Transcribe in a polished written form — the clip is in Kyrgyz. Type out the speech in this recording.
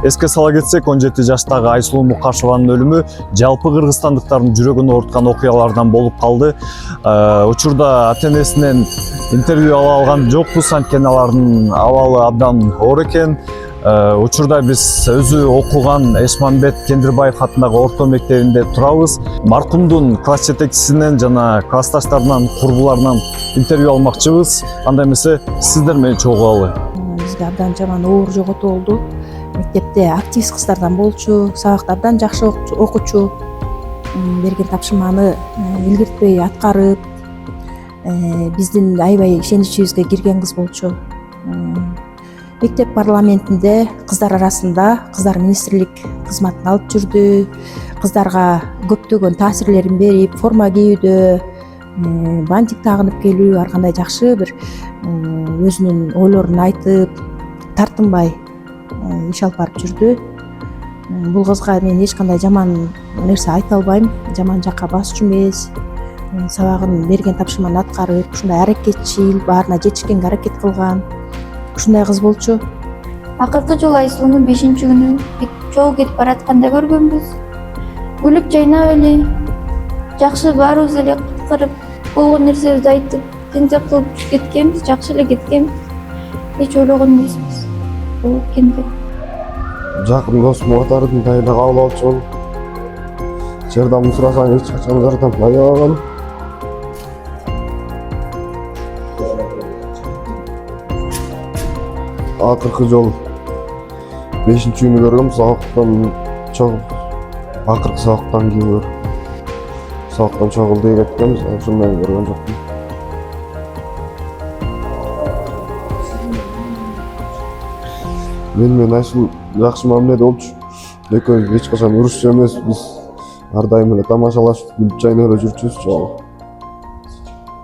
Эске сала кетсек, 17 жаштагы Айсулуу Мукашеванын өлүмү жалпы кыргызстандыктардын жүрөгүн ооруткан окуялардан болуп калды. Учурда ата-энесинен интервью ала алган жокпуз, анткени алардын абалы абдан оор экен. Учурда биз өзү окуган Эшмамбет Кендирбаев атындагы орто мектебинде турабыз. Маркумдун класс жетекчисинен жана классташтарынан, курбуларынан интервью алмакчыбыз. Анда эмесе сиздер менен чогулалы. Бизге абдан жаман оор жоготуу болду. Мектепте активист кыздардан болчу, сабакта абдан жакшы окучу, берген тапшырманы илгертпей аткарып, биздин аябай ишеничибизге кирген кыз болчу. Мектеп парламентинде кыздар арасында кыздар министрлик кызматын алып жүрдү. Кыздарга көптөгөн таасирлерин берип, форма кийүүдө, бантик тагынып келүү, ар кандай жакшы бир өзүнүн ойлорун айтып, тартынбай иш алып барып жүрдү. Бул кызга мен эч кандай жаман нерсе айта албайм. Жаман жакка басчу эмес. Сабагын берген тапшырманы аткарып, ушундай аракетчил, баарына жетишкенге аракет кылган. Ушундай кыз болчу. Акыркы жолу Айсулуну 5-күнү жол кетип баратканда көргөнбүз. Күлүп жайнап эле, жакшы баарыбыз эле кыскырып, болгон нерсебизди айтып, тентек кылып кеткенбиз, жакшы эле кеткенбиз. Эч ойлогон эмеспиз. Бул кенде. Жакын досум катарын дайыла кабыл алчумун. Жардам сурасаң эч качан жардам аябаган. Акыркы жол 5-күнү көргөм, сабактан чогуп, акыркы сабактан кийин сабактан чогулду деп кеткенбиз, ошондой көргөн жокмун. Мен Айсул жакшы мамиледе болчу. Экөөбүз эч качан урушчу эмеспиз. Ар дайым эле тамашалашып, күлүп жайнап эле жүрчүбүз.